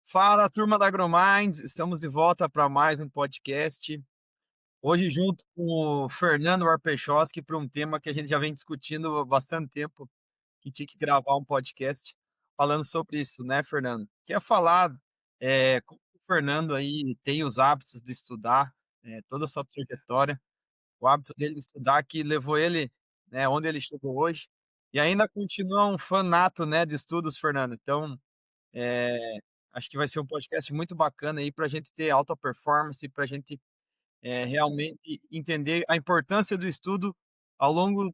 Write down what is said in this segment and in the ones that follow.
Fala, turma da AgroMinds, estamos de volta para mais um podcast. Hoje, junto com o Fernando Arpechowski, para um tema que a gente já vem discutindo há bastante tempo, que tinha que gravar um podcast falando sobre isso, né, Fernando? Quer falar como o Fernando aí tem os hábitos de estudar, toda a sua trajetória, o hábito dele de estudar que levou ele, né, onde ele chegou hoje, e ainda continua um fanato, né, de estudos, Fernando. Então, eh, acho que vai ser um podcast muito bacana aí para a gente ter alta performance, para a gente, realmente entender a importância do estudo ao longo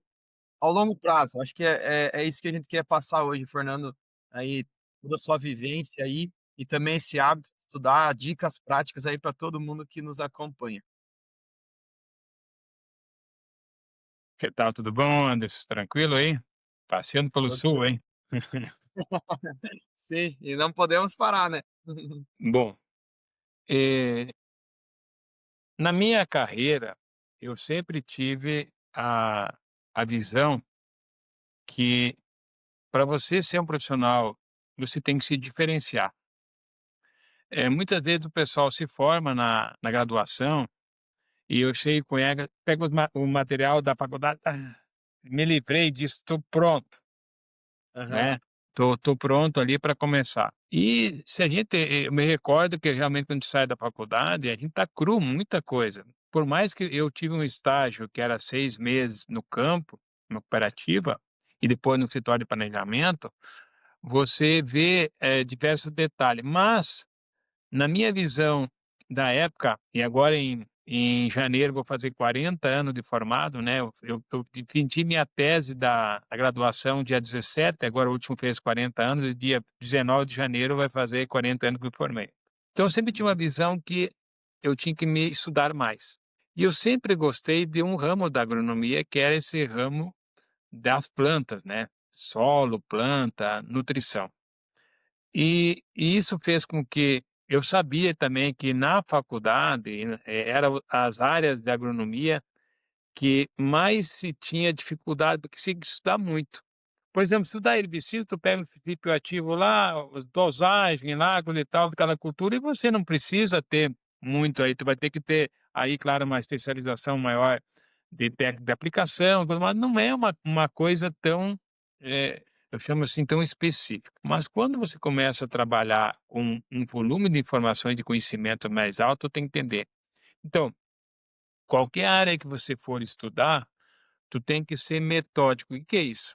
ao longo prazo. Acho que é isso que a gente quer passar hoje, Fernando, aí toda a sua vivência aí, e também esse hábito de estudar, dicas práticas aí para todo mundo que nos acompanha. Que tal, tudo bom, Anderson? Tranquilo aí? Passeando pelo Tudo sul, hein? sim, e não podemos parar, né. Bom, eh, na minha carreira, eu sempre tive a visão que para você ser um profissional, você tem que se diferenciar. Muitas vezes o pessoal se forma na graduação e eu chego com pego o material da faculdade, me livrei disso, estou pronto. Aham. Né, tô pronto ali para começar. E se a gente eu me recordo que realmente quando a gente sai da faculdade, a gente tá cru, muita coisa. Por mais que eu tive um estágio que era 6 meses no campo, na cooperativa, e depois no escritório de planejamento, você vê, diversos detalhes. Mas na minha visão da época, e agora em janeiro vou fazer 40 anos de formado, né, eu defendi minha tese da graduação dia 17, agora o último fez 40 anos, e dia 19 de janeiro vai fazer 40 anos que me formei. Então eu sempre tinha uma visão que eu tinha que me estudar mais. E eu sempre gostei de um ramo da agronomia, que era esse ramo das plantas, né, solo, planta, nutrição. E isso fez com que eu sabia também que na faculdade, era as áreas de agronomia que mais se tinha dificuldade, porque tinha que estudar muito. Por exemplo, estudar herbicida, tu pega o princípio ativo lá, as dosagem lá, coisa e tal, de cada cultura, e você não precisa ter muito aí, tu vai ter que ter aí, claro, uma especialização maior de técnica de aplicação, tudo mais, não é uma coisa tão, eu chamo assim, tão específica. Mas quando você começa a trabalhar com um volume de informações, de conhecimento mais alto, tem que entender. Então, qualquer área que você for estudar, tu tem que ser metódico. E que é isso?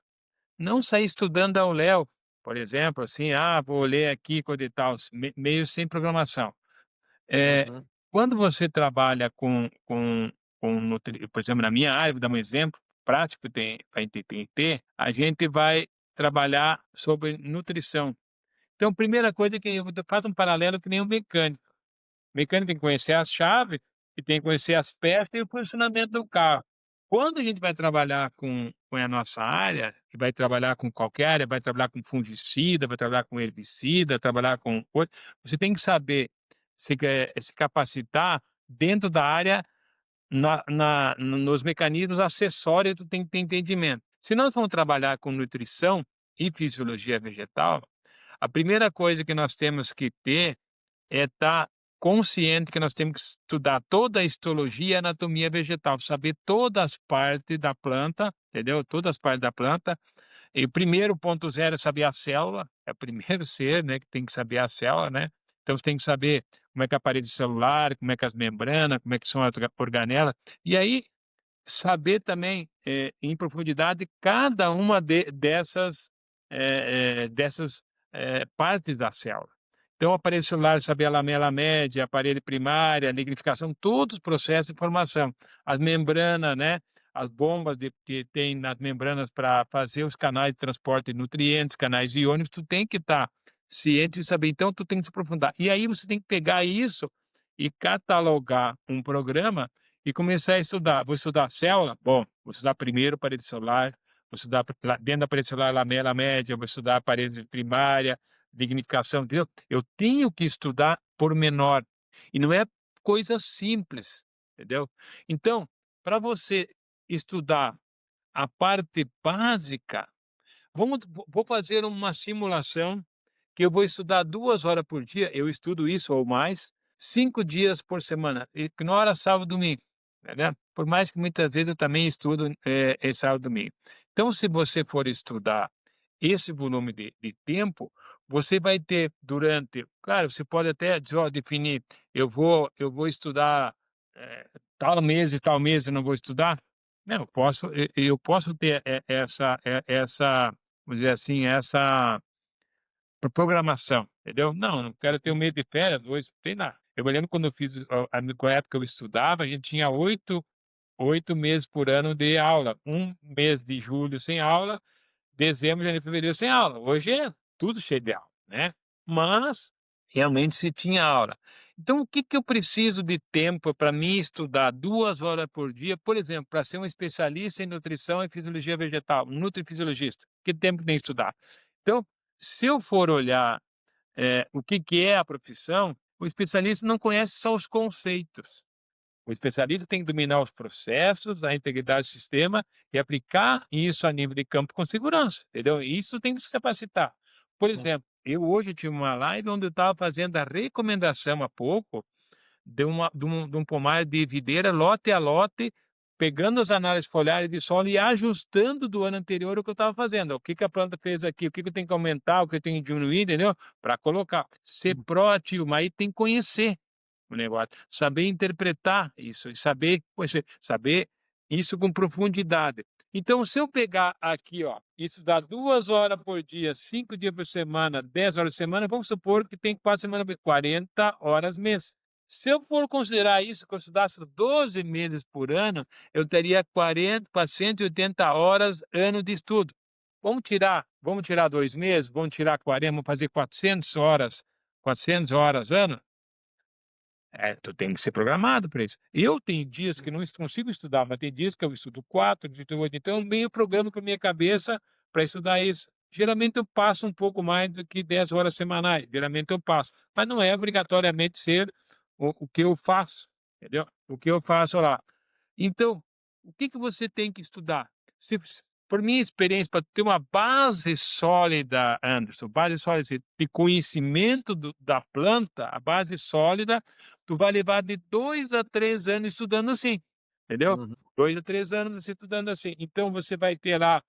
Não sair estudando ao léu, por exemplo, assim, vou ler aqui, coisa e tal, meio sem programação. Eh, Uhum. quando você trabalha com por exemplo, na minha área, vou dar um exemplo prático, tem que ter, a gente vai trabalhar sobre nutrição. Então, primeira coisa que eu faço um paralelo que nem um mecânico. O mecânico tem que conhecer as chaves, e tem que conhecer as peças e o funcionamento do carro. Quando a gente vai trabalhar com a nossa área, e vai trabalhar com qualquer área, vai trabalhar com fungicida, vai trabalhar com herbicida, trabalhar com coisa, você tem que saber se capacitar dentro da área, nos mecanismos acessórios, tu tem que ter entendimento. Se nós vamos trabalhar com nutrição e fisiologia vegetal, a primeira coisa que nós temos que ter é estar consciente que nós temos que estudar toda a histologia e anatomia vegetal, saber todas as partes da planta, entendeu? Todas as partes da planta. E o primeiro ponto zero é saber a célula, é o primeiro ser, né, que tem que saber a célula, né? Então você tem que saber como é que é a parede celular, como é que é as membranas, como é que são as organelas. E aí saber também, em profundidade, cada uma dessas, partes da célula. Então, o aparelho celular, saber a lamela média, aparelho primária, lignificação, todos os processos de formação. As membranas, né, as bombas que tem nas membranas para fazer os canais de transporte de nutrientes, canais iônicos, tu tem que estar ciente e saber. Então, tu tem que se aprofundar. E aí você tem que pegar isso e catalogar um programa e comecei a estudar. Vou estudar célula? Bom, vou estudar primeiro parede celular, vou estudar dentro da parede celular lamela média, vou estudar a parede primária, lignificação, entendeu? Eu tenho que estudar por menor. E não é coisa simples, entendeu? Então, para você estudar a parte básica, vou fazer uma simulação que eu vou estudar 2 horas por dia, eu estudo isso ou mais, 5 dias por semana, ignora sábado e domingo, entendeu? Por mais que muitas vezes eu também estudo, sábado e domingo. Então, se você for estudar esse volume de tempo, você vai ter durante claro, você pode até dizer: "Ó, definir, eu vou estudar, tal mês e tal mês eu não vou estudar". Não, eu posso ter essa, vamos dizer assim, essa programação, entendeu? Não, não quero ter um Uhum. mês de férias, 2, sei lá. Eu me lembro quando eu fiz com a época que eu estudava, a gente tinha 8 meses por ano de aula, um mês de julho sem aula, dezembro, janeiro, fevereiro sem aula. Hoje é tudo cheio de aula, né. Mas, realmente se tinha aula. Então o que que eu preciso de tempo para mim estudar 2 horas por dia, por exemplo, para ser um especialista em nutrição e fisiologia vegetal, um nutrifisiologista, que tempo tem que estudar? Então, se eu for olhar, o que que é a profissão, o especialista não conhece só os conceitos. O especialista tem que dominar os processos, a integridade do sistema e aplicar isso a nível de campo com segurança, entendeu? E isso tem que se capacitar. Por Sim. exemplo, eu hoje tive uma live onde eu estava fazendo a recomendação há pouco de um pomar de videira lote a lote, pegando as análises foliares de solo e ajustando do ano anterior o que eu estava fazendo. O que que a planta fez aqui, o que que eu tenho que aumentar, o que eu tenho que diminuir, entendeu? Para colocar. Ser Hum. proativo, mas aí tem que conhecer o negócio, saber interpretar isso e saber conhecer, saber isso com profundidade. Então, se eu pegar aqui, ó, isso dá 2 horas por dia, 5 dias por semana, 10 horas por semana, vamos supor que tem 4 semanas, 40 horas mês. Se eu for considerar isso, que eu estudasse 12 meses por ano, eu teria 40 para 180 horas ano de estudo. Vamos tirar 2 meses, vamos tirar 40, vamos fazer 400 horas ano? Tu tem que ser programado para isso. Eu tenho dias que não consigo estudar, mas tem dias que eu estudo 4, estudo 8, então eu meio programo com a minha cabeça para estudar isso. Geralmente eu passo um pouco mais do que 10 horas semanais, geralmente eu passo, mas não é obrigatoriamente ser o que eu faço, entendeu? O que eu faço lá. Então, o que que você tem que estudar? Se por minha experiência, para ter uma base sólida, Anderson, base sólida assim, de conhecimento da planta, a base sólida, tu vai levar de 2 a 3 anos estudando assim, entendeu? Uhum. 2 a 3 anos estudando assim. Então você vai ter lá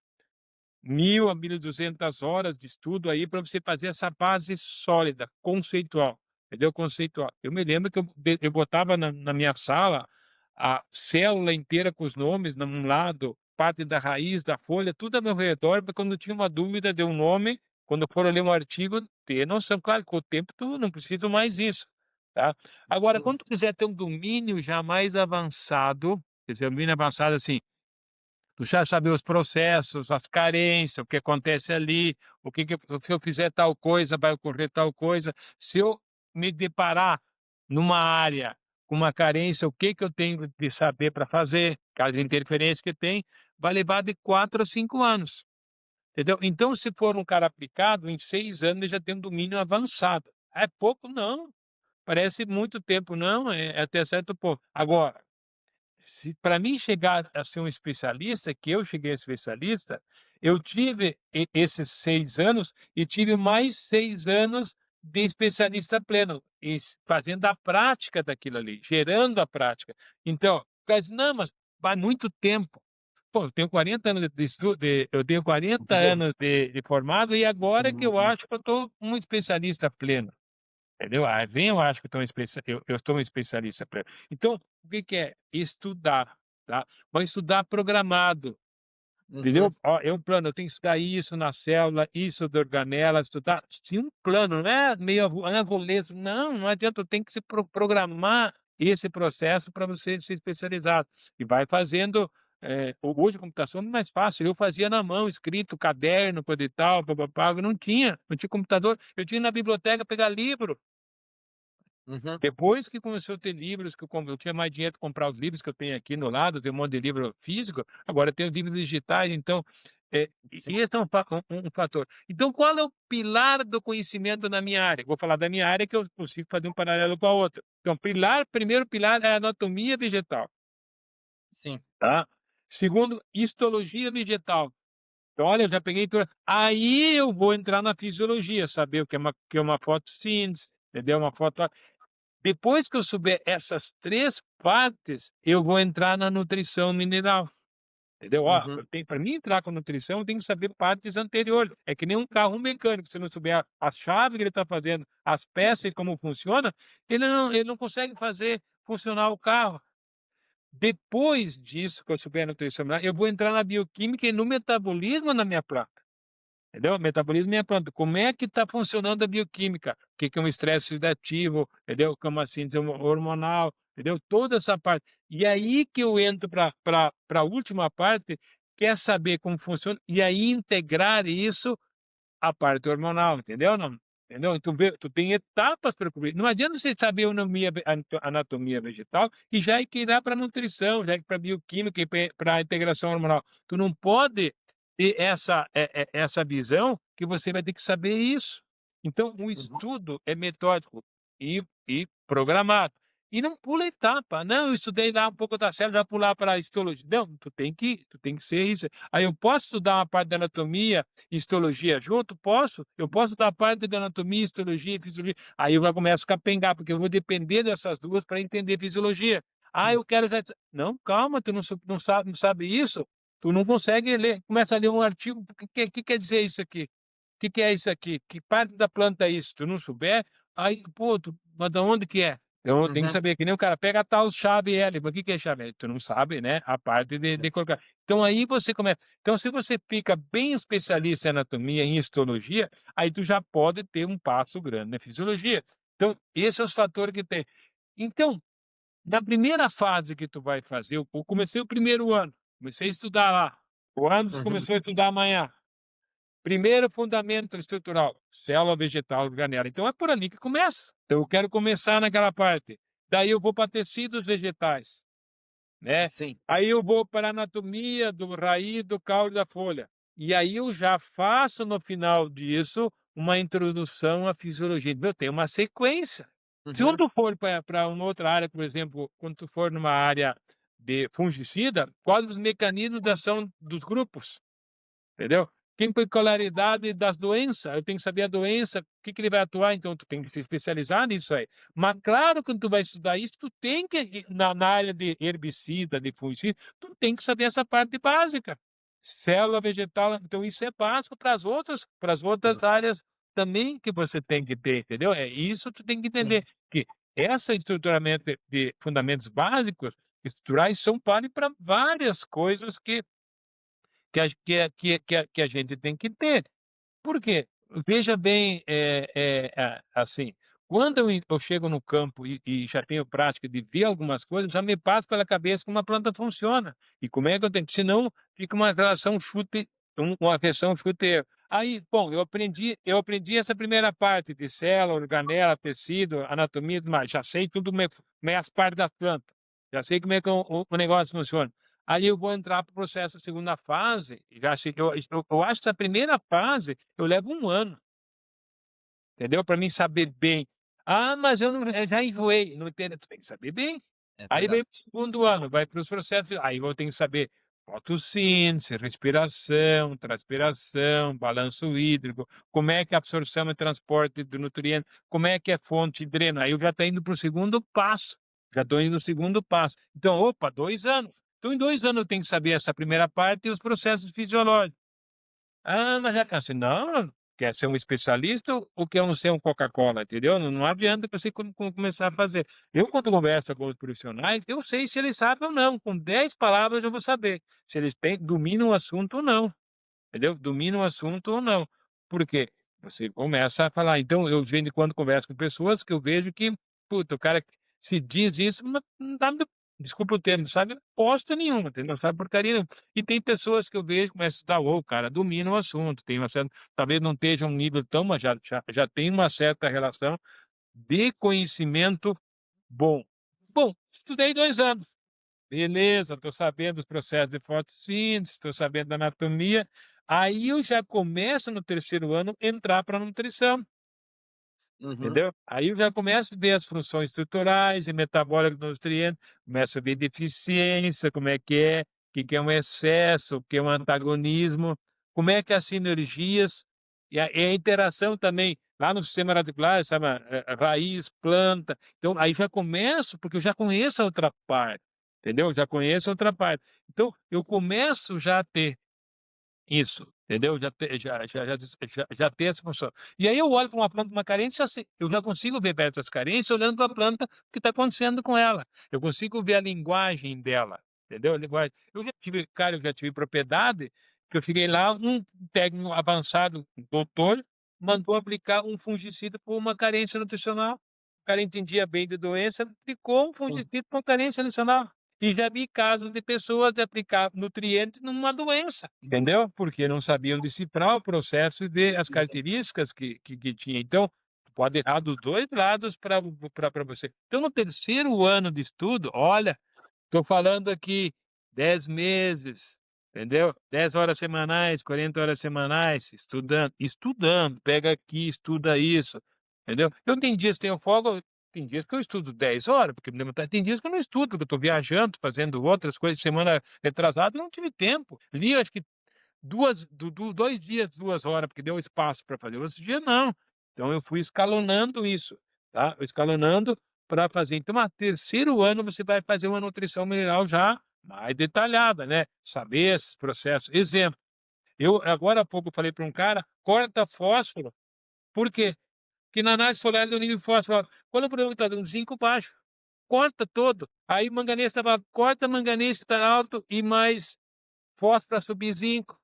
1.000 a 1.200 horas de estudo aí para você fazer essa base sólida, conceitual, entendeu? Conceitual. Eu me lembro que eu botava na minha sala a célula inteira com os nomes num lado, parte da raiz, da folha, tudo ao meu redor, para quando tinha uma dúvida de um nome, quando eu for ler um artigo, ter noção. Claro, com o tempo tu não precisa mais isso, tá? Agora, Sim. quando tu quiser ter um domínio já mais avançado, quer dizer, um domínio avançado assim, tu já saber os processos, as carências, o que acontece ali, o que que se eu fizer tal coisa, vai ocorrer tal coisa. Se eu me deparar numa área com uma carência, o que que eu tenho de saber para fazer, caso interferência que tem, vai levar de 4 a 5 anos, entendeu? Então, se for um cara aplicado, em 6 anos ele já tem um domínio avançado. É pouco? Não. Parece muito tempo, não, é até certo ponto. Agora se para mim chegar a ser um especialista, que eu cheguei a especialista, eu tive esses 6 anos e tive mais 6 anos de especialista pleno, fazendo a prática daquilo ali, gerando a prática. Então, "Não, mas vai muito tempo". Pô, eu tenho 40 anos de estudo, eu tenho 40 anos de formado e agora que eu Uhum. acho que eu estou um especialista pleno. Entendeu? Aí vem eu acho que eu estou um especialista pra então, o que que é? Estudar, tá? Mas estudar programado, entendeu? Uhum. Ó, é um plano, eu tenho que estudar isso na célula, isso da organela, estudar sim um plano, não é meio avoleço, não, não adianta, eu tenho que se programar esse processo para você ser especializado. E vai fazendo, hoje a computação é muito mais fácil, eu fazia na mão, escrito, caderno, coisa e tal, pá-pá-pá, não tinha computador, eu tinha na biblioteca pegar livro. Uhum. Depois que começou a ter livros, que eu tinha mais dinheiro para comprar os livros que eu tenho aqui no lado, tem um monte de livro físico, agora eu tenho livros digitais, então, Sim. esse é um fator. Então qual é o pilar do conhecimento na minha área? Vou falar da minha área que eu consigo fazer um paralelo com a outra. Então primeiro pilar é a anatomia vegetal, Sim. tá. Segundo, histologia vegetal. Então, olha, eu já peguei tudo. Aí eu vou entrar na fisiologia, saber o que é uma fotossíntese, entendeu? Uma foto. Depois que eu souber essas 3 partes, eu vou entrar na nutrição mineral, entendeu? Ó, Uhum, para mim entrar com nutrição, eu tenho que saber partes anteriores. É que nem um carro mecânico, se não souber a chave que ele está fazendo, as peças e como funciona, ele não consegue fazer funcionar o carro. Depois disso, que eu souber a nutrição mineral, eu vou entrar na bioquímica e no metabolismo na minha planta. Entendeu? Metabolismo é pronto. Como é que está funcionando a bioquímica? O que que é um estresse oxidativo, entendeu? Como a síntese hormonal, entendeu? Toda essa parte. E aí que eu entro para a última parte, que é saber como funciona, e aí integrar isso à parte hormonal, entendeu? Não, entendeu? Então, tu tem etapas para cobrir. Não adianta você saber anatomia vegetal e já ir lá para a nutrição, já ir para a bioquímica e para a integração hormonal. Tu não pode ter essa visão que você vai ter que saber isso. Então, o uhum, estudo é metódico e programado. E não pula etapa. Não, eu estudei lá um pouco da célula, já pular para a histologia. Não, tu tem que ser isso. Aí eu posso estudar uma parte da anatomia e histologia junto? Posso. Eu posso estudar parte da anatomia, histologia e fisiologia. Aí eu já começo a capengar, porque eu vou depender dessas duas para entender fisiologia. Ah, uhum, eu quero já. Não, calma, tu não sabe isso? Tu não consegue ler. Começa a ler um artigo, o que quer dizer isso aqui? O que é isso aqui? Que parte da planta é isso? Tu não souber, aí, pô, mas de onde que é? Então tem que uhum, saber, que nem o cara pega a tal chave L, mas o que que é chave L? Tu não sabe, né? A parte de colocar. Então aí você começa. Então, se você fica bem especialista em anatomia, em histologia, aí tu já pode ter um passo grande na fisiologia. Então, esses são os fatores que tem. Então, na primeira fase que tu vai fazer, eu comecei o primeiro ano, comecei a estudar lá. O Anderson uhum, começou a estudar amanhã. Primeiro fundamento estrutural, célula vegetal organela. Então é por ali que começa. Então eu quero começar naquela parte. Daí eu vou para tecidos vegetais, né? sim. Aí eu vou para a anatomia do raiz, do caule da folha. E aí eu já faço no final disso uma introdução à fisiologia. Meu, tem uma sequência. Se Uhum, tu for para uma outra área, por exemplo, quando tu for numa área de fungicida, quais os mecanismos de ação dos grupos? Entendeu? Tem peculiaridade das doenças, eu tenho que saber a doença, o que que ele vai atuar, então tu tem que se especializar nisso aí. Mas claro, quando tu vai estudar isso, tu tem que na área de herbicida, de fungicida, tu tem que saber essa parte básica. Célula vegetal, então isso é básico para as outras uhum, áreas também que você tem que ter, entendeu? É isso tu tem que entender, uhum, que essa estruturamento de fundamentos básicos, estruturais, são para várias coisas que a gente tem que ter. Por quê? Veja bem, assim, quando eu chego no campo e já tenho prática de ver algumas coisas, já me passa pela cabeça como a planta funciona e como é que eu tenho, senão fica uma relação chute, uma questão chute. Aí, bom, eu aprendi essa primeira parte de célula, organela, tecido, anatomia, mas já sei tudo, as partes da planta, já sei como é que o negócio funciona. Aí eu vou entrar para o processo, segunda fase, e já acho eu acho que essa primeira fase eu levo 1 ano, entendeu, para mim saber bem. "Ah, mas eu já enjoei", não entendo, tu tem que saber bem. é Aí vem verdade. para o segundo ano, vai para os processos, aí eu tenho que saber fotossíntese, respiração, transpiração, balanço hídrico, como é que é a absorção e transporte do nutriente, como é que é fonte e dreno, aí eu já estou indo para o segundo passo, já estou indo no segundo passo. Então, opa, 2 anos. Então em 2 anos eu tenho que saber essa primeira parte e os processos fisiológicos. "Ah, mas já cansei". Não, quer ser um especialista ou quer ser um Coca-Cola, entendeu? Não adianta você começar a fazer. Eu, quando converso com os profissionais, eu sei se eles sabem ou não, com 10 palavras eu vou saber, se eles dominam o assunto ou não, entendeu? Dominam o assunto ou não. Por quê? Você começa a falar. Então eu de vez em quando converso com pessoas que eu vejo que, puta, o cara se diz isso, mas não dá, desculpa o termo, não sabe bosta nenhuma, entendeu? Não sabe porcaria nenhuma. E tem pessoas que eu vejo, começam a estudar, ô, o cara domina o assunto, tem uma certa, talvez não esteja um nível tão, mas já tem uma certa relação de conhecimento bom. Bom, estudei 2 anos. Beleza, estou sabendo dos processos de fotossíntese, estou sabendo da anatomia. Aí eu já começo no terceiro ano entrar para a nutrição, Uhum, entendeu? Aí eu já começo a ver as funções estruturais e metabólicas do nutriente, começo a ver deficiência, como é, o que é um excesso, o que é um antagonismo, como é que as sinergias e a interação também lá no sistema radicular, sabe, raiz, planta. Então, aí já começo, porque eu já conheço a outra parte, entendeu? Já conheço a outra parte. Então, eu começo já a ter isso, entendeu? Já ter essa função. E aí eu olho para uma planta, uma carência, assim, eu já consigo ver perto das carências olhando para a planta, o que está acontecendo com ela. Eu consigo ver a linguagem dela, entendeu? A linguagem. Eu já tive propriedade, que eu cheguei lá, um técnico avançado, um doutor, mandou aplicar um fungicida por uma carência nutricional. O cara entendia bem de doença, aplicou um Sim, fungicida por carência nutricional. E já vi casos de pessoas de aplicar nutriente numa doença, entendeu? Porque não sabiam decifrar o processo e ver as sim. características que tinha. Então, pode errar dos 2 lados para você. Então, no terceiro ano de estudo, olha, estou falando aqui 10 meses, entendeu? 10 horas semanais, 40 horas semanais, estudando, pega aqui, estuda isso, entendeu? Eu tenho dias que tenho folga, tem dias que eu estudo 10 horas, porque me deu vontade, tem dias que eu não estudo, porque eu estou viajando, fazendo outras coisas, semana retrasada eu não tive tempo, li acho que 2 dias, 2 horas, porque deu espaço para fazer, outros dias não. Então eu fui escalonando isso, tá, escalonando para fazer. Então, a terceiro ano você vai fazer uma nutrição mineral já mais detalhada, né, saber esses processos. Exemplo, eu agora há pouco falei para um cara: "Corta fósforo", por quê? Porque na análise foliar deu nível de fósforo, quando o produto está dando zinco baixo, corta todo, aí manganês estava corta manganês que está alto e mais fósforo para subir zinco.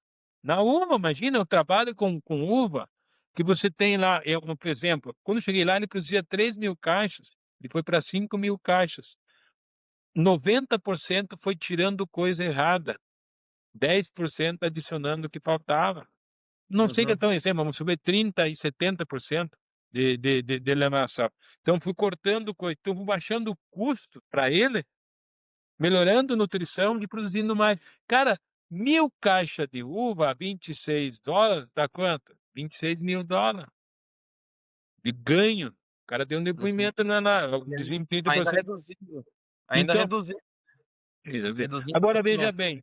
Na uva, imagina o trabalho com uva, que você tem lá, por exemplo, quando eu cheguei lá ele produzia 3.000 caixas, ele foi para 5.000 caixas. 90% foi tirando coisa errada, 10% adicionando o que faltava. Não sei que é Exato. tão exemplo, vamos subir 30 e 70% de elevação. Então fui cortando coisa, então fui baixando o custo para ele, melhorando a nutrição e produzindo mais. Cara, 1.000 caixa de uva a $26, dá quanto? $26.000 de ganho. O cara deu um Uhum. depoimento na E desvio em ainda 30%. reduzindo, ainda Então, reduzindo reduzindo agora esse veja quilômetro. bem,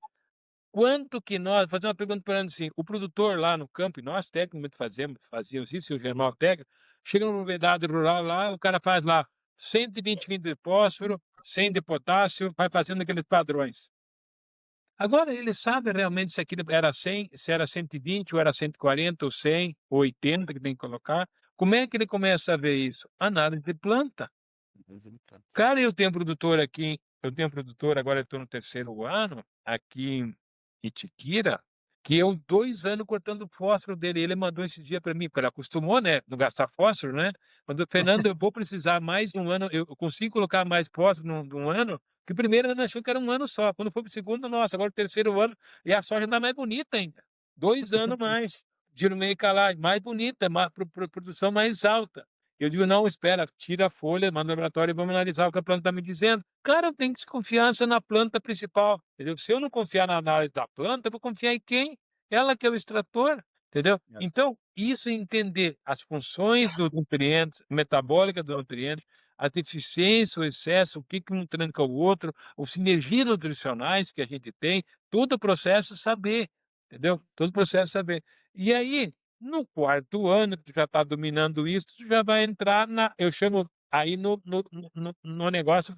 quanto que nós fazer uma pergunta para ele assim, o produtor lá no campo, e nós técnicos fazíamos isso, e o germal técnico, chega numa propriedade rural lá, o cara faz lá 120 de fósforo, 100 de potássio, vai fazendo aqueles padrões. Agora ele sabe realmente se aquilo era 100, se era 120 ou era 140 ou 100 ou 80 que tem que colocar. Como é que ele começa a ver isso? Análise de planta. Cara, eu tenho um produtor, agora eu estou no terceiro ano, aqui em Itiquira, que eu 2 anos cortando fósforo dele. Ele mandou esse dia para mim, porque ele acostumou, né, não gastar fósforo, né? Mandou: "Fernando, eu vou precisar mais de 1 ano, eu consigo colocar mais fósforo num ano?" Que o primeiro ano achou que era 1 ano só, quando foi para o segundo, nossa, agora o terceiro ano, e a soja ainda mais bonita ainda, 2 anos mais, de no meio calar, mais bonita, produção mais alta. Eu digo: "Não, espera, tira a folha, manda no laboratório e vamos analisar o que a planta está me dizendo". Cara, eu tenho desconfiança na planta principal, entendeu? Se eu não confiar na análise da planta, eu vou confiar em quem? Ela que é o extrator, entendeu? Yes. Então, isso é entender as funções dos nutrientes, metabólica dos nutrientes, a deficiência, o excesso, o que um tranca o outro, as sinergias nutricionais que a gente tem, todo o processo saber, entendeu? Todo o processo saber. E aí, no quarto ano, que tu já está dominando isso, tu já vai entrar eu chamo aí no negócio,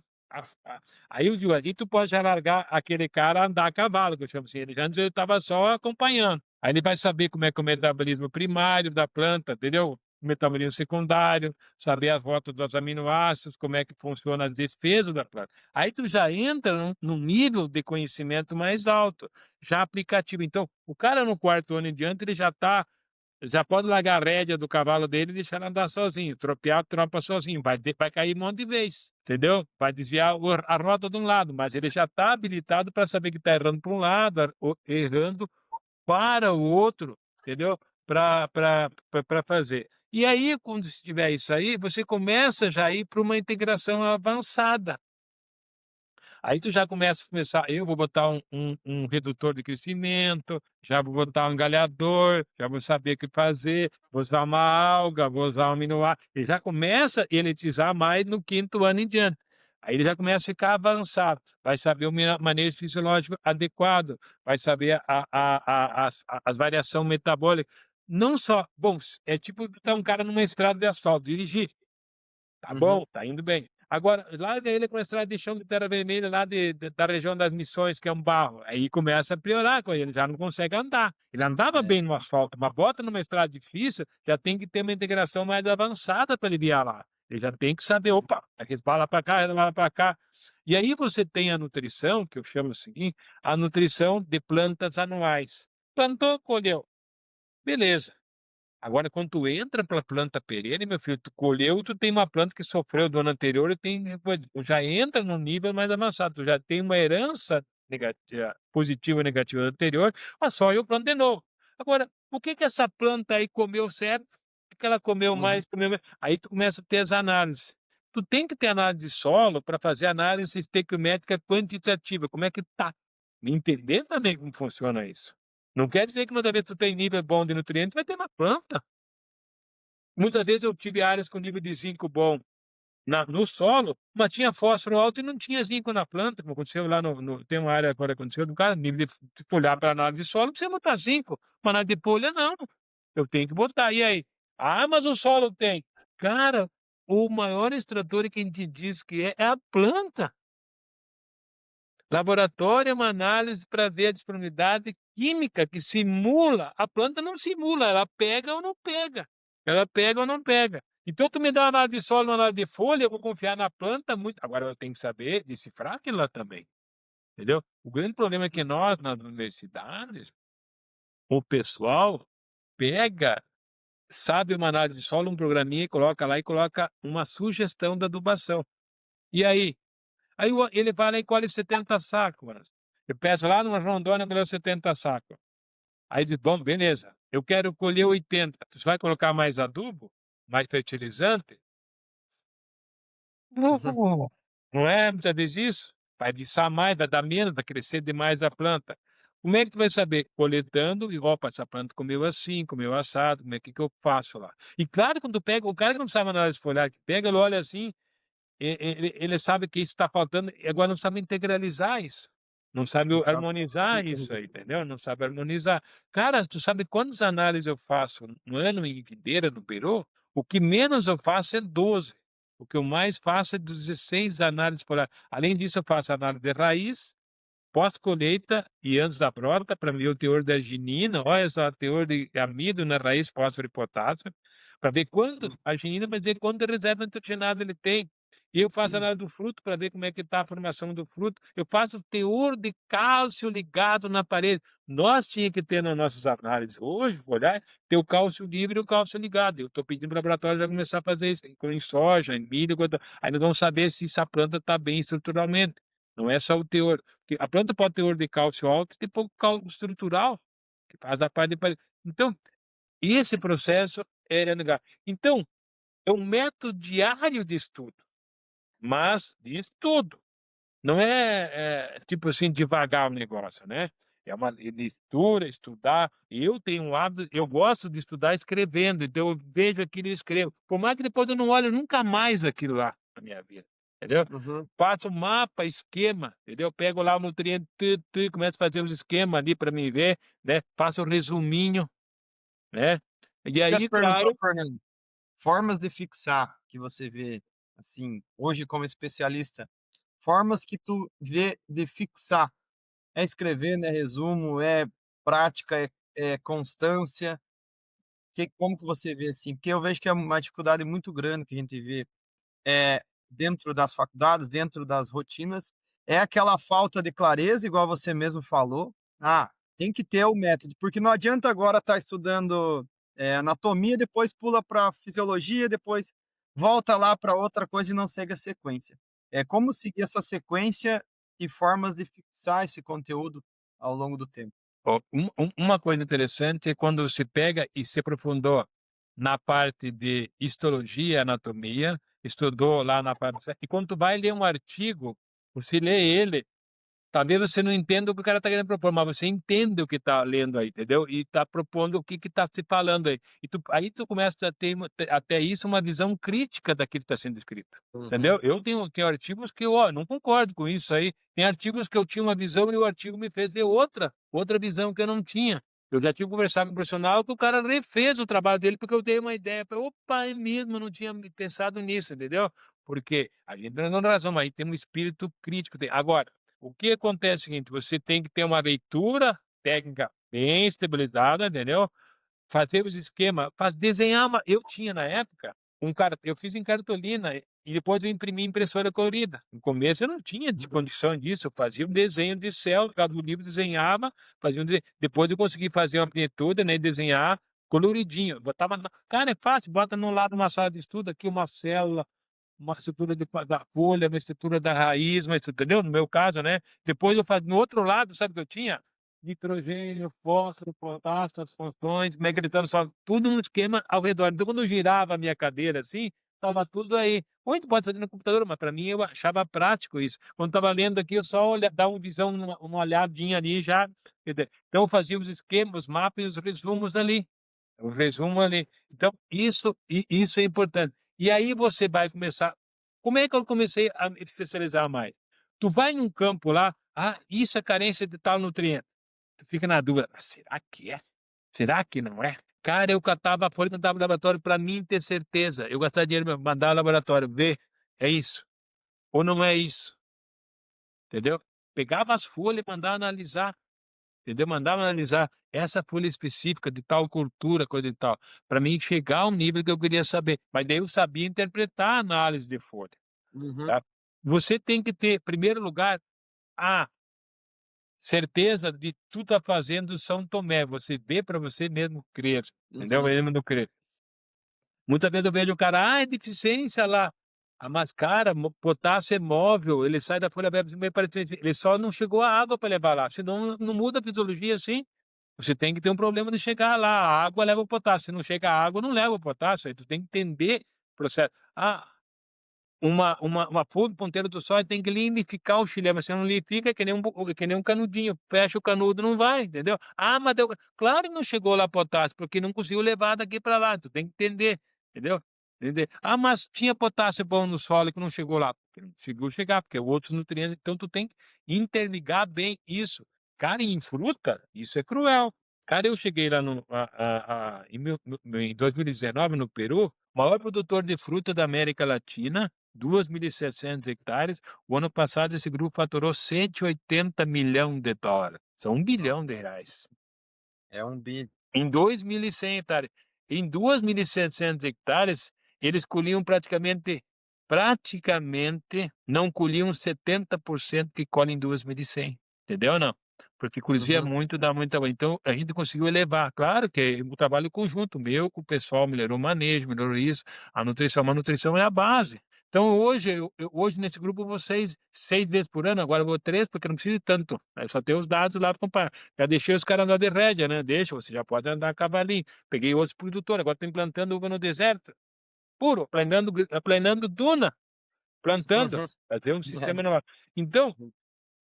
aí eu digo, aí tu pode já largar aquele cara a andar a cavalo, que eu chamo assim, ele já antes ele estava só acompanhando. Aí ele vai saber como é que é o metabolismo primário da planta, entendeu? O metabolismo secundário, saber as rotas dos aminoácidos, como é que funciona as defesas da planta. Aí tu já entra num nível de conhecimento mais alto, já aplicativo. Então, o cara no quarto ano em diante, ele já pode largar a rédea do cavalo dele e deixar ele andar sozinho, tropear, tropa sozinho, vai cair um monte de vez, entendeu? Vai desviar a rota de um lado, mas ele já está habilitado para saber que está errando para um lado, errando para o outro, entendeu? Para fazer. E aí, quando se tiver isso aí, você começa já a ir para uma integração avançada. Aí tu já começar, eu vou botar um redutor de crescimento, já vou botar um galhador, já vou saber o que fazer, vou usar uma alga, vou usar um aminoácido, e já começa a elitizar mais no quinto ano em diante. Aí ele já começa a ficar avançado, vai saber o manejo fisiológico adequado, vai saber as variação metabólica. Não só bom, é tipo tá um cara numa estrada de asfalto, dirigir. Tá Uhum. bom, tá indo bem. Agora, larga ele com a estrada de chão de terra vermelha lá da região das Missões, que é um barro, aí começa a piorar com ele, já não consegue andar. Ele andava É. bem no asfalto, mas bota numa estrada difícil, já tem que ter uma integração mais avançada para ele guiar lá. Ele já tem que saber: "Opa, aqui bala para cá, bala para cá". E aí você tem a nutrição, que eu chamo o seguinte, a nutrição de plantas anuais. Plantou, colheu, beleza. Agora quando tu entra para planta perene, meu filho, tu colheu, tu tem uma planta que sofreu do ano anterior e tem tu já entra no nível mais avançado, tu já tem uma herança positiva e negativa do anterior, mas só eu planto de novo. Agora, o que que essa planta aí comeu certo? O que que ela comeu Uhum. mais, comeu menos? Aí tu começa a ter as análises. Tu tem que ter análise de solo para fazer análise estequiométrica quantitativa, como é que tá. Entender também como funciona isso. Não quer dizer que toda vez que tu tem nível bom de nutrientes, vai ter na planta. Muitas vezes eu tive áreas com nível de zinco bom no solo, mas tinha fósforo alto e não tinha zinco na planta, como aconteceu lá tem uma área agora aconteceu do cara, nível de olhar para análise de solo, precisa botar zinco, mas na de folha não, eu tenho que botar. E aí? "Ah, mas o solo tem". Cara, o maior extrator que a gente diz que é a planta. Laboratório é uma análise para ver a disponibilidade química que simula. A planta não simula, ela pega ou não pega. Ela pega ou não pega. Então, tu me dá uma análise de solo, uma análise de folha, eu vou confiar na planta muito. Agora eu tenho que saber decifrar aquilo lá também, entendeu? O grande problema é que nós, nas universidades, o pessoal pega, sabe uma análise de solo, um programinha, e coloca lá e coloca uma sugestão da adubação. E aí? Aí ele vai lá e colhe 70 sacos, mano. Eu peço lá numa Rondônia, colheu 70 sacos. Aí diz: "Bom, beleza, eu quero colher 80. Você vai colocar mais adubo? Mais fertilizante?" Uhum. Não, não é muitas vezes isso? Vai viçar mais, vai dar menos, vai crescer demais a planta. Como é que tu vai saber? Coletando e: "Opa, essa planta comeu assim, comeu assado, como é que eu faço lá?" E claro, quando pega o cara que não sabe análise foliar, que pega, ele olha assim. Ele sabe que isso está faltando e agora não sabe integralizar isso, não sabe Não sabe. harmonizar isso aí, entendeu? Não sabe harmonizar. Cara, tu sabe quantas análises eu faço no ano em videira, no Peru? O que menos eu faço é 12. O que eu mais faço é 16 análises por ano. Além disso, eu faço análise de raiz, pós-colheita e antes da brota, para ver o teor de arginina, olha só, o teor de amido na raiz, fósforo e potássio, para ver quanto Uhum. arginina, para dizer quanta reserva nitrogenada ele tem. E eu faço Uhum. análise do fruto para ver como é que está a formação do fruto. Eu faço o teor de cálcio ligado na parede. Nós tinha que ter nas nossas análises hoje, vou olhar, ter o cálcio livre e o cálcio ligado. Eu estou pedindo para o laboratório já começar a fazer isso em soja, em milho, aí nós vamos saber se essa planta está bem estruturalmente. Não é só o teor, porque a planta pode ter teor de cálcio alto e ter pouco cálcio estrutural, que faz a parte de parede. Então, esse processo é legal. Então, é um método diário de estudo, mas de estudo. Não é, tipo assim, devagar o negócio, né. É uma leitura, estudar. Eu tenho um hábito, eu gosto de estudar escrevendo, então eu vejo aquilo e escrevo. Por mais que depois eu não olhe nunca mais aquilo lá na minha vida, entendeu. Uhum. Faço mapa, esquema, entendeu. Pego lá o nutriente, começo a fazer os esquemas ali para mim ver, né, faço o resuminho, né. E Queria aí, te perguntar, claro. Fernando, formas de fixar que você vê, assim, hoje como especialista, formas que tu vê de fixar. É escrever, né, resumo, é prática, é constância? Como que você vê, assim? Porque eu vejo que é uma dificuldade muito grande que a gente vê, dentro das faculdades, dentro das rotinas, é aquela falta de clareza, igual você mesmo falou. Ah, tem que ter o método, porque não adianta agora estar estudando, anatomia, depois pula para fisiologia, depois volta lá para outra coisa e não segue a sequência. É como seguir essa sequência e formas de fixar esse conteúdo ao longo do tempo. Ó, uma coisa interessante é quando se pega e se aprofundou na parte de histologia, anatomia, estudou lá na parte e quando tu vai ler um artigo, você lê ele Talvez você não entenda o que o cara está querendo propor, mas você entende o que está lendo aí, entendeu? E está propondo o que está se falando aí. E aí tu começa a ter até isso uma visão crítica daquilo que está sendo escrito, Uhum. entendeu? Eu tenho artigos que eu, ó, não concordo com isso aí. Tem artigos que eu tinha uma visão e o artigo me fez ver outra visão que eu não tinha. Eu já tive que conversar com um profissional que o cara refez o trabalho dele porque eu dei uma ideia. Falei, opa, é mesmo, eu não tinha pensado nisso, entendeu? Porque a gente não tem razão, mas aí tem um espírito crítico. Agora, o que acontece é o seguinte, você tem que ter uma leitura técnica bem estabilizada, entendeu? Fazer os esquemas, desenhar eu tinha na época, eu fiz em cartolina e depois eu imprimi em impressora colorida. No começo eu não tinha de condição disso, eu fazia um desenho de céu, cada livro desenhava, fazia um desenho. Depois eu consegui fazer uma miniatura, né, desenhar coloridinho. Cara, é fácil, bota no lado uma sala de estudo aqui uma célula, uma estrutura da folha, uma estrutura da raiz, uma estrutura, entendeu? No meu caso, né? Depois eu fazia no outro lado, sabe o que eu tinha? Nitrogênio, fósforo, potássio, as funções, mecanismo, só tudo um esquema ao redor. Então, quando eu girava a minha cadeira assim, estava tudo aí. Ou a gente pode fazer no computador, mas para mim eu achava prático isso. Quando estava lendo aqui, eu só dava uma visão, uma olhadinha ali já. Entendeu? Então, eu fazia os esquemas, os mapas e os resumos ali. O resumo ali. Então, isso é importante. E aí você vai começar. Como é que eu comecei a me especializar mais? Tu vai num campo lá, isso é carência de tal nutriente. Tu fica na dúvida, será que é? Será que não é? Cara, eu catava a folha e mandava no laboratório para mim ter certeza. Eu gastava dinheiro mesmo, mandar ao laboratório, ver, é isso ou não é isso, entendeu? Pegava as folhas e mandava analisar. Entendeu? Mandava analisar essa folha específica de tal cultura, coisa e tal, para mim chegar ao nível que eu queria saber. Mas daí eu sabia interpretar a análise de folha, Uhum. tá? Você tem que ter, em primeiro lugar, a certeza de que tu tá fazendo São Tomé. Você vê para você mesmo crer, entendeu? Uhum. Mesmo não crer. Muitas vezes eu vejo o cara, é deficiência lá. Mas, cara, potássio é móvel, ele sai da folha meio parecendo, ele só não chegou a água para levar lá, senão não muda a fisiologia assim. Você tem que ter um problema de chegar lá, a água leva o potássio, se não chega a água, não leva o potássio, aí tu tem que entender o processo. Uma ponteira do soja tem que liquidificar o chilé, mas se não liquidifica é que nem um canudinho, fecha o canudo, não vai, entendeu? Mas deu claro que não chegou lá potássio, porque não conseguiu levar daqui para lá, tu tem que entender, entendeu? Entender. Mas tinha potássio bom no solo que não chegou lá, porque não conseguiu chegar, porque outros nutrientes, então tu tem que interligar bem isso. Cara, em fruta, isso é cruel. Cara, eu cheguei lá em 2019 no Peru, maior produtor de fruta da América Latina, 2.700 hectares. O ano passado esse grupo faturou 180 milhões de dólares. São 1 bilhão de reais. É um bi. Em 2.100 hectares. Em 2.700 hectares, eles colhiam praticamente não colhiam 70% que colhem em 2.100. Entendeu ou não? Porque colhia Uhum. muito, dá muito trabalho. Então, a gente conseguiu elevar. Claro que é um trabalho conjunto, meu com o pessoal, melhorou o manejo, melhorou isso. A nutrição é a base. Então, hoje nesse grupo, eu vou 6 vezes por ano, agora eu vou 3, porque não preciso de tanto. Aí só tem os dados lá para comparar. Já deixei os caras andar de rédea, né? Deixa, você já pode andar a cavalinho. Peguei osso produtor, agora estou implantando uva no deserto. Puro, planando duna, plantando, Uhum. fazer um É, sistema inovador. Então,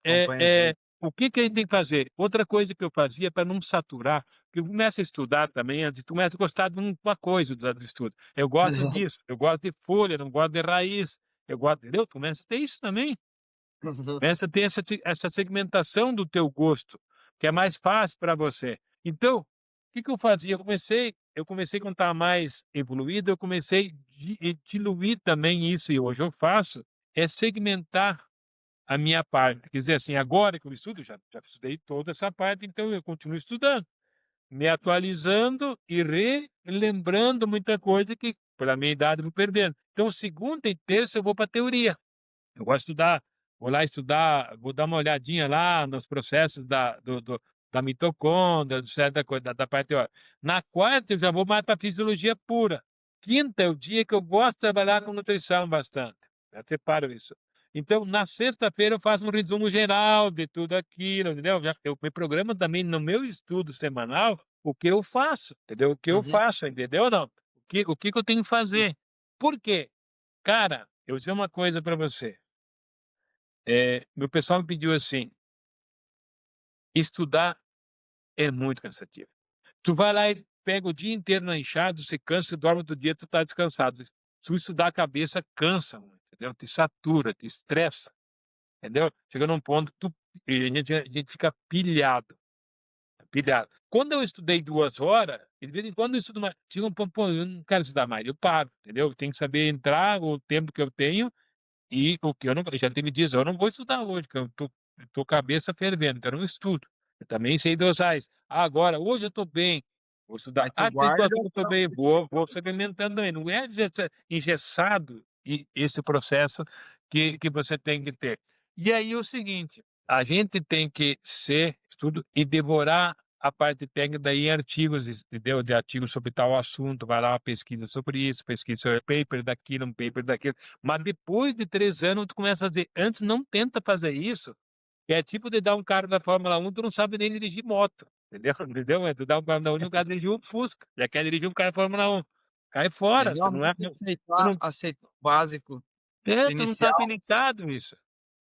é, acompanho isso é, aí. o que que a gente tem que fazer? Outra coisa que eu fazia para não saturar, porque começa a estudar também, antes, tu começa a gostar de uma coisa do estudo. Eu gosto disso, eu gosto de folha, não gosto de raiz, eu gosto, entendeu? Tu começa a ter isso também. Uhum. Começa a ter essa segmentação do teu gosto, que é mais fácil para você. Então, o que que eu fazia? Eu comecei quando estava mais evoluído, eu comecei diluir também isso, e hoje eu faço, é segmentar a minha parte. Quer dizer assim, agora que eu estudo, já estudei toda essa parte, então eu continuo estudando, me atualizando e relembrando muita coisa que, pela minha idade, eu vou perdendo. Então, segunda e terça eu vou para a teoria. Eu gosto de estudar, vou lá estudar, vou dar uma olhadinha lá nos processos da mitocôndria, certa coisa, da parte teórica. Na quarta, eu já vou mais para fisiologia pura. Quinta é o dia que eu gosto de trabalhar com nutrição bastante. Já separo isso. Então, na sexta-feira, eu faço um resumo geral de tudo aquilo, entendeu? Eu me programo também no meu estudo semanal o que eu faço, entendeu? O que eu Uhum. faço, entendeu ou não? O que que eu tenho que fazer? Por quê? Cara, eu vou dizer uma coisa para você. Meu pessoal me pediu assim. estudar é muito cansativo. Tu vai lá e pega o dia inteiro na enxada, você cansa, você dorme outro dia, tu tá descansado. Se tu estudar, a cabeça cansa muito, entendeu? Te satura, te estressa, entendeu? Chega num ponto que tu e a gente fica pilhado, pilhado. Quando eu estudei 2 horas, e de vez em quando eu estudo mais, chega um ponto: "Pô, eu não quero estudar mais", eu paro, entendeu? Eu tenho que saber entrar o tempo que eu tenho e o que eu não já teve dias, eu não vou estudar hoje, que eu tô cabeça fervendo, então eu não estudo. Eu também sei dosar isso. Ah, agora, hoje eu estou bem, vou estudar. Aí tu Ah, tem guarda situação que eu estou pra bem, vou suplementando também. Não é engessado e esse processo que você tem que ter. E aí o seguinte, a gente tem que ser estudo e devorar a parte técnica daí em artigos, entendeu? De artigos sobre tal assunto, vai lá, pesquisa sobre isso, pesquisa sobre paper daquilo, um paper daquilo. Mas depois de 3 anos tu começa a fazer. Antes não tenta fazer isso, que é tipo de dar um cara da Fórmula 1, tu não sabe nem dirigir moto, entendeu? Entendeu? Tu dá um cara da Fórmula 1, o cara dirigiu um Fusca, já quer dirigir um cara da Fórmula 1. Cai é fora, tu não é realmente tu não aceitar o básico tu não tá inicial. habilitado isso,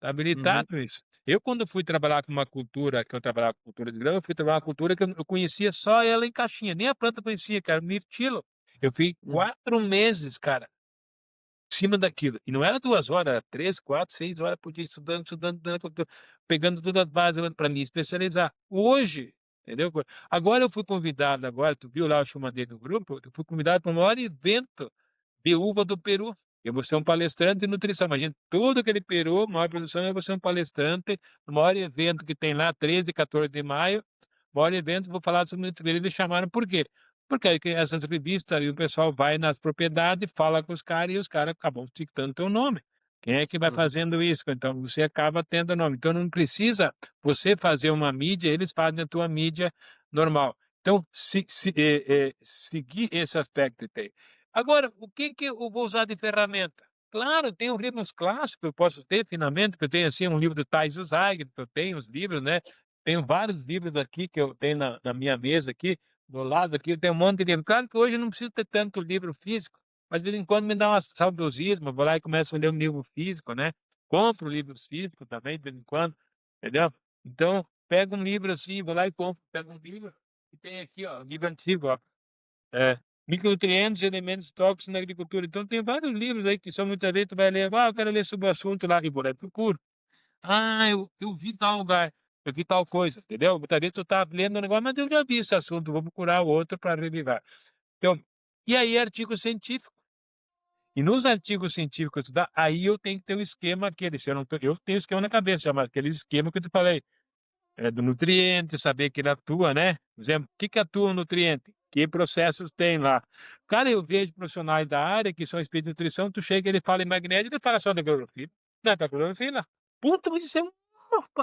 tá Uhum, habilitado isso. Eu quando fui trabalhar com uma cultura, que eu trabalhava com cultura de grão, eu fui trabalhar uma cultura que eu conhecia só ela em caixinha, nem a planta eu conhecia, cara, mirtilo. Eu fiquei uhum, 4 meses, cara, cima daquilo. E não era 2 horas, era 3, 4, 6 horas por dia estudando, estudando, estudando, pegando todas as bases para me especializar. Hoje, entendeu? Agora eu fui convidado agora, tu viu lá, eu chamei no grupo, eu fui convidado para o maior evento de uva do Peru. Eu vou ser um palestrante de nutrição. Imagina, todo aquele Peru, maior produção, eu vou ser um palestrante no maior evento que tem lá, 13 e 14 de maio, maior evento, vou falar sobre nutrição. Eles me chamaram por quê? Porque aí que essas revistas e o pessoal vai nas propriedades, fala com os caras e os caras acabam ficando teu nome. Quem é que vai uhum. fazendo isso? Então você acaba tendo nome. Então não precisa você fazer uma mídia, eles fazem a tua mídia normal. Então, seguir esse aspecto tem. Agora, o que que eu vou usar de ferramenta? Claro, tem os livros clássicos, eu posso ter finalmente, que eu tenho assim um livro do Tais Uzag, que eu tenho os livros, né? Tenho vários livros aqui que eu tenho na minha mesa aqui, do lado aqui, tem um monte de livro. Claro que hoje eu não preciso ter tanto livro físico, mas de vez em quando me dá uma saudosismo, vou lá e começo a ler um livro físico, né? Compro livros físicos também, de vez em quando, entendeu? Então, pego um livro assim, vou lá e compro, pego um livro, e tem aqui, ó, um livro antigo, ó. É, micronutrientes e elementos tóxicos na agricultura. Então tem vários livros aí que são muitas vezes tu vai ler, eu quero ler sobre o assunto lá, e vou lá e procuro. Ah, eu vi tal lugar, eu vi tal coisa, entendeu? Muitas vezes tu tá lendo um negócio, mas eu já vi esse assunto, vou procurar outro para revivar. Então, e aí artigo científico. E nos artigos científicos aí eu tenho que ter o esquema aquele, se eu não tô eu tenho o esquema na cabeça, chama aquele esquema que eu te falei. Do nutriente, saber que ele atua, né. Por exemplo, o que que atua o nutriente? Que processos tem lá? Cara, eu vejo profissionais da área que são especialistas de nutrição, tu chega, ele fala em magnésio, ele fala só da clorofila. Não, da clorofila. Puta, mas isso é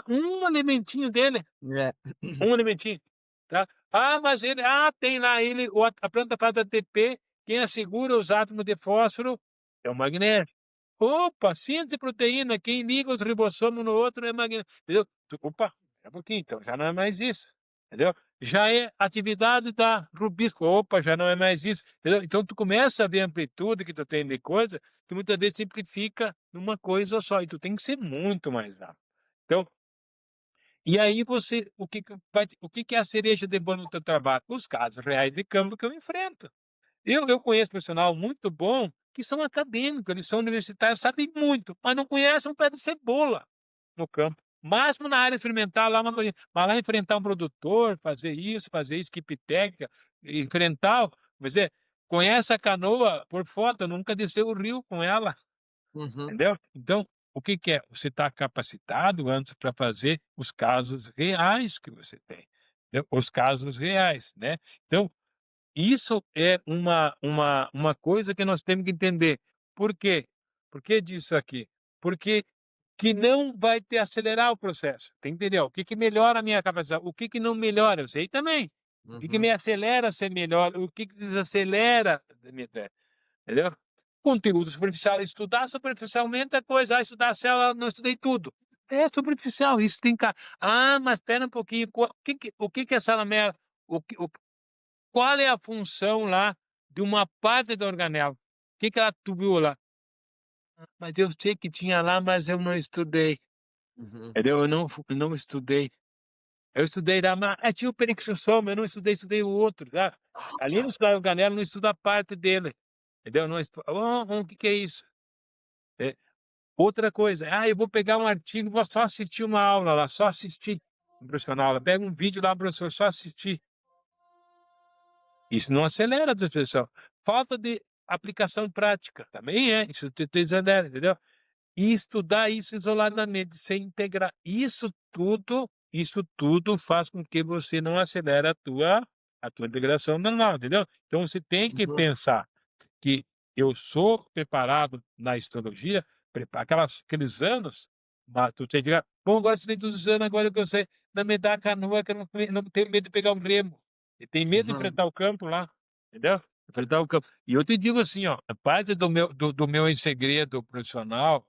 um elementinho dele, É. um elementinho, tá. Ah, mas ele tem lá ele a planta faz ATP, quem assegura os átomos de fósforo é o magnésio. Opa, síntese de proteína, quem liga os ribossomos no outro é magnésio, entendeu? Opa, espera um pouquinho, então já não é mais isso, entendeu? Já é atividade da rubisco, opa, já não é mais isso, entendeu? Então tu começa a ver a amplitude que tu tem de coisa, que muitas vezes simplifica numa coisa só, e tu tem que ser muito mais rápido. Então, e aí você, o que que é a cereja de bolo no teu trabalho? Os casos reais de campo que eu enfrento. Eu conheço profissional muito bom que são acadêmicos, eles são universitários, sabem muito, mas não conhecem um pé de cebola no campo. Máximo na área experimental, lá uma coisa, mas lá enfrentar um produtor, fazer isso, equipe técnica, enfrentar, quer dizer, conhece a canoa por foto, nunca desceu o rio com ela, Uhum, entendeu? Então, o que que é? Você está capacitado antes para fazer os casos reais que você tem, entendeu? Os casos reais, né? Então, isso é uma coisa que nós temos que entender. Por quê? Por que disso aqui? Porque que não vai te acelerar o processo, tem que entender o que que melhora a minha capacidade, o que que não melhora, eu sei também. O que que uhum, me acelera a ser melhor, o que que desacelera a minha ideia, entendeu? Conteúdo superficial, estudar superficialmente é coisa, estudar célula, não estudei tudo. É superficial, isso tem mas espera um pouquinho, o que que é célula mera? O qual é a função lá de uma parte da organela? O que que ela atribuiu lá? Mas eu sei que tinha lá, mas eu não estudei, uhum. entendeu? Eu não estudei. Eu estudei lá, mas tinha o perixossoma, eu não estudei, estudei o outro, tá. Ali no estudar o Ganello, não estuda a parte dele, entendeu, não estu o que é isso? É, outra coisa, eu vou pegar um artigo, vou só assistir uma aula lá, só assistir um professor na aula, pega um vídeo lá, professor, só assistir. Isso não acelera a depressão. Falta de aplicação prática, também isso te desacelera, entendeu. E estudar isso isoladamente, sem integrar, isso tudo faz com que você não acelere a tua integração normal, entendeu. Então você tem que Uhum, pensar que eu sou preparado na histologia, aqueles anos, mas tu tem que chegar: "Bom, agora estudei todos os anos, agora que eu sei, não me dá a canoa que eu não tenho medo de pegar o remo". E tem medo de uhum, enfrentar o campo lá, entendeu? Enfrentar o campo. E eu te digo assim, ó, a parte do meu segredo profissional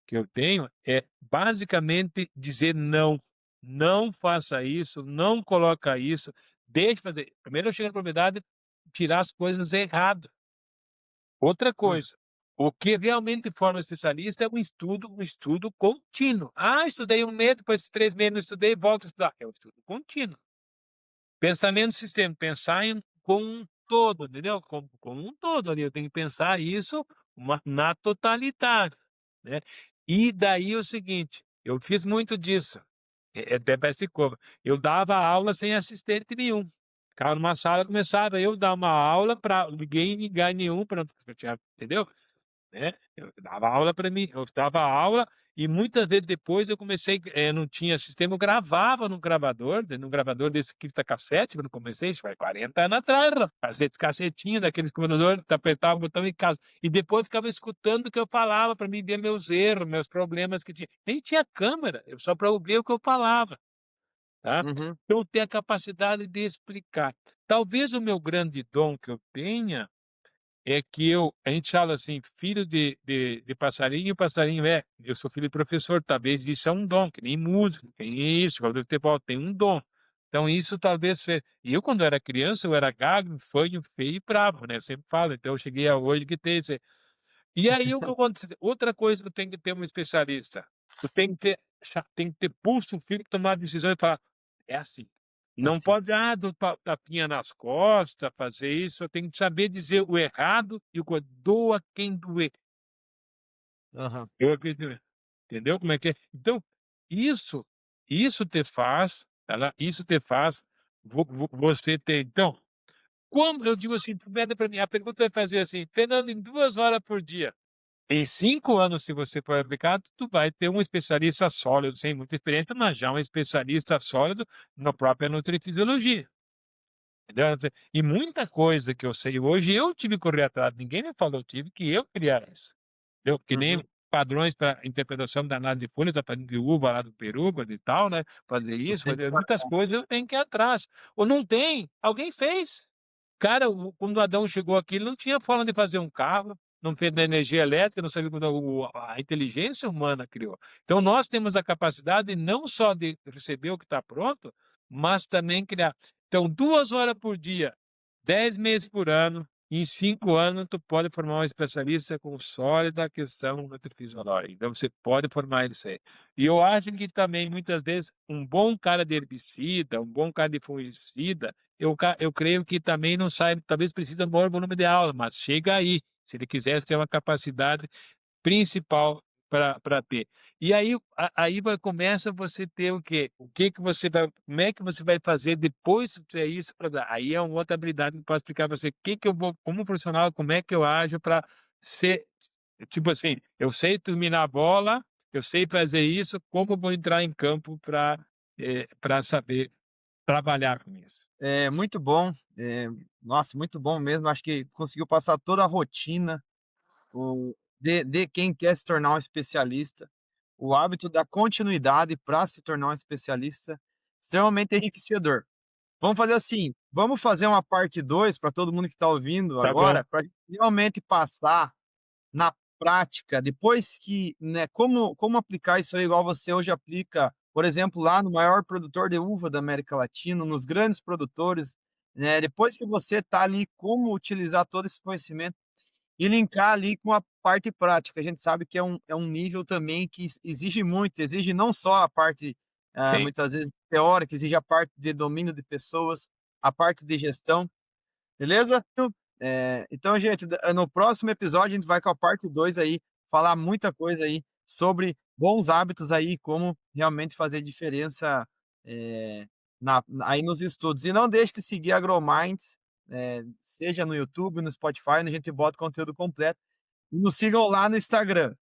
que eu tenho é basicamente dizer não. Não faça isso, não coloca isso, deixe fazer. Primeiro eu chego na propriedade, tirar as coisas erradas. Outra hum, coisa, o que realmente forma especialista é um estudo contínuo. "Ah, estudei um mês, depois 3 meses não estudei, volto a estudar". É um estudo contínuo. Pensamento sistêmico, pensar como um todo, entendeu? Como um todo ali, eu tenho que pensar isso na totalidade, né. E daí é o seguinte, eu fiz muito disso, até parece cova. Eu dava aula sem assistente nenhum. Ficava numa sala, começava eu dar uma aula para ninguém nenhum, pra entendeu? Né, eu dava aula para mim, eu dava aula e muitas vezes depois eu comecei, não tinha sistema, eu gravava num gravador desse fita cassete, quando comecei, isso faz 40 anos atrás, rapaz, cassetinha daqueles computador, tu apertava o botão em casa, e depois ficava escutando o que eu falava para mim ver meus erros, meus problemas que tinha. Nem tinha câmera, eu só para ouvir o que eu falava, tá. uhum. Então ter a capacidade de explicar. Talvez o meu grande dom que eu tenha é que a gente fala assim, filho de passarinho, passarinho é. Eu sou filho de professor, talvez isso é um dom, que nem músico, tem isso, jogador de futebol, tem um dom. Então isso talvez e eu quando era criança, eu era gago, fanho, feio e bravo, né, eu sempre falo, então eu cheguei a hoje que tem esse e aí o que acontece outra coisa que eu tenho que ter um especialista, tu tem que ter pulso firme, tomar decisão e falar: "É assim". Não Assim. pode, do tapinha nas costas, fazer isso, eu tenho que saber dizer o errado e o doa quem doer. Aham. Eu acredito, entendeu como é que é? Então, isso isso te faz, isso te faz você ter então, como eu digo assim, tu mede pra mim, a pergunta vai fazer assim: "Fernando, em 2 horas por dia". Em 5 anos, se você for aplicar, tu vai ter um especialista sólido, sem muita experiência, mas já um especialista sólido na própria nutrifisiologia, entendeu? E muita coisa que eu sei hoje, eu tive que correr atrás, ninguém me falou, eu tive que eu criar isso, entendeu? Que nem Uhum. padrões para interpretação da análise de folha, da farinha de uva lá do Peruba e tal, né, fazer isso, Você fazer muitas coisas eu tenho que ir atrás. Ou não tem, alguém fez. Cara, quando o Adão chegou aqui, ele não tinha forma de fazer um carro, não fez da energia elétrica, não sabia quando a inteligência humana criou. Então nós temos a capacidade não só de receber o que está pronto, mas também criar. Então 2 horas por dia, 10 meses por ano, em 5 anos tu pode formar um especialista com sólida questão nutrifisiológica. Então você pode formar isso aí. E eu acho que também muitas vezes um bom cara de herbicida, um bom cara de fungicida, eu creio que também não sai, talvez precisa maior volume de aula, mas chega aí, se ele quisesse ter uma capacidade principal para ter. E aí começa você ter o quê? O que que você vai como é que você vai fazer depois de ter isso para dar? Aí é uma outra habilidade que eu posso explicar para você, o que que eu vou como profissional, como é que eu ajo para ser tipo assim, eu sei dominar a bola, eu sei fazer isso, como eu vou entrar em campo para saber trabalhar com isso. É muito bom, nossa, muito bom mesmo, acho que conseguiu passar toda a rotina, de quem quer se tornar um especialista, o hábito da continuidade para se tornar um especialista, extremamente enriquecedor. Vamos fazer assim, vamos fazer uma parte 2 para todo mundo que está ouvindo Tá bom. agora, para realmente passar na prática, depois que, né, como aplicar isso aí igual você hoje aplica, por exemplo, lá no maior produtor de uva da América Latina, nos grandes produtores, né, depois que você está ali, como utilizar todo esse conhecimento e linkar ali com a parte prática. A gente sabe que é um nível também que exige muito, exige não só a parte sim. muitas vezes teórica, exige a parte de domínio de pessoas, a parte de gestão, beleza? Então, gente, no próximo episódio a gente vai com a parte 2 aí, falar muita coisa aí sobre bons hábitos aí, como realmente fazer diferença, aí nos estudos. E não deixe de seguir a AgroMinds, seja no YouTube, no Spotify, onde a gente bota o conteúdo completo. E nos sigam lá no Instagram.